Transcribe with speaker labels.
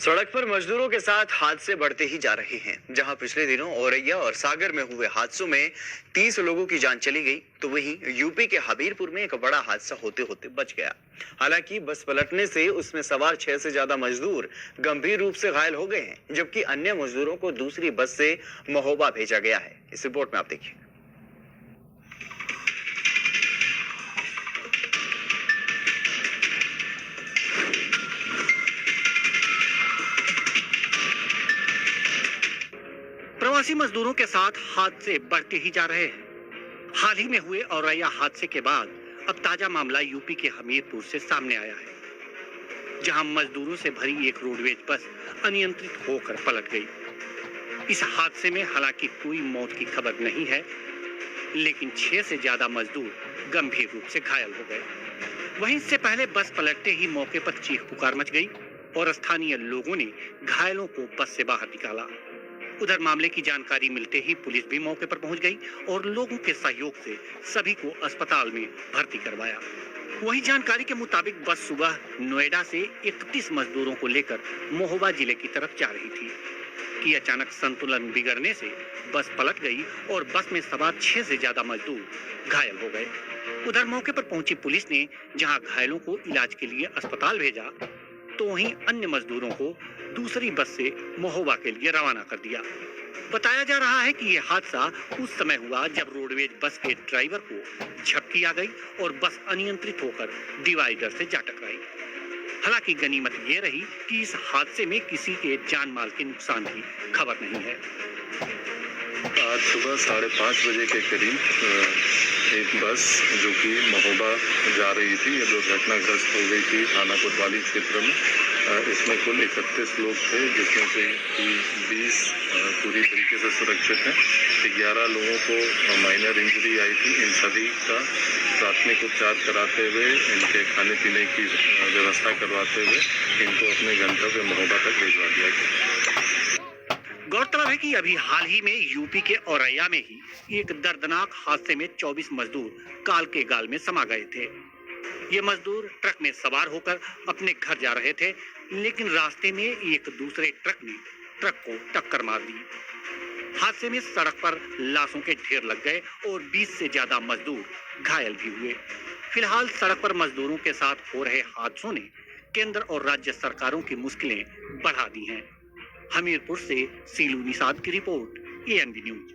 Speaker 1: सड़क पर मजदूरों के साथ हादसे बढ़ते ही जा रहे हैं। जहां पिछले दिनों औरैया और सागर में हुए हादसों में 30 लोगों की जान चली गई, तो वहीं यूपी के हबीरपुर में एक बड़ा हादसा होते होते बच गया। हालांकि बस पलटने से उसमें सवार 6 से ज्यादा मजदूर गंभीर रूप से घायल हो गए हैं, जबकि अन्य मजदूरों को दूसरी बस से महोबा भेजा गया है। इस रिपोर्ट में आप देखिए।
Speaker 2: प्रवासी मजदूरों के साथ हादसे बढ़ते ही जा रहे हैं। हाल ही में हुए औरैया हादसे के बाद अब ताजा मामला यूपी के हमीरपुर से सामने आया है, जहां मजदूरों से भरी एक रोडवेज बस अनियंत्रित होकर पलट गई। इस हादसे में हालांकि कोई मौत की खबर नहीं है, लेकिन 6 से ज्यादा मजदूर गंभीर रूप से घायल हो गए। वहीं इससे पहले बस पलटते ही मौके पर चीख पुकार मच गई और स्थानीय लोगों ने घायलों को बस से बाहर निकाला। उधर मामले की जानकारी मिलते ही पुलिस भी मौके पर पहुंच गई और लोगों के सहयोग से सभी को अस्पताल में भर्ती करवाया। वही जानकारी के मुताबिक बस सुबह नोएडा से 31 मजदूरों को लेकर महोबा जिले की तरफ जा रही थी कि अचानक संतुलन बिगड़ने से बस पलट गई और बस में सवार 6 से ज्यादा मजदूर घायल हो गए। उधर मौके पर पहुंची पुलिस ने जहां घायलों को इलाज के लिए अस्पताल भेजा, तो वहीं अन्य मजदूरों को दूसरी बस से महोबा के लिए रवाना कर दिया। बताया जा रहा है कि यह हादसा उस समय हुआ जब रोडवेज बस के ड्राइवर को झपकी आ गई और बस अनियंत्रित होकर डिवाइडर से जा टकराई। हालांकि गनीमत ये रही कि इस हादसे में किसी के जान माल के नुकसान की खबर नहीं है।
Speaker 3: आज सुबह 5:30 बजे के करीब एक बस जो कि महोबा जा रही थी, ये दुर्घटनाग्रस्त हो गई थी थाना कोतवाली क्षेत्र में। इसमें कुल 31 लोग थे, जिसमें से 20 पूरी तरीके से सुरक्षित हैं। 11 लोगों को माइनर इंजरी आई थी। इन सभी का प्राथमिक उपचार कराते हुए, इनके खाने पीने की व्यवस्था करवाते हुए इनको अपने गंतव्य महोबा तक भिजवा दिया गया।
Speaker 2: गौरतलब है कि अभी हाल ही में यूपी के औरैया में ही एक दर्दनाक हादसे में 24 मजदूर काल के गाल में समा गए थे। ये मजदूर ट्रक में सवार होकर अपने घर जा रहे थे, लेकिन रास्ते में एक दूसरे ट्रक ने ट्रक को टक्कर मार दी। हादसे में सड़क पर लाशों के ढेर लग गए और 20 से ज्यादा मजदूर घायल भी हुए। फिलहाल सड़क पर मजदूरों के साथ हो रहे हादसों ने केंद्र और राज्य सरकारों की मुश्किलें बढ़ा दी हैं। हमीरपुर से सीलू निषाद की रिपोर्ट, ANB न्यूज।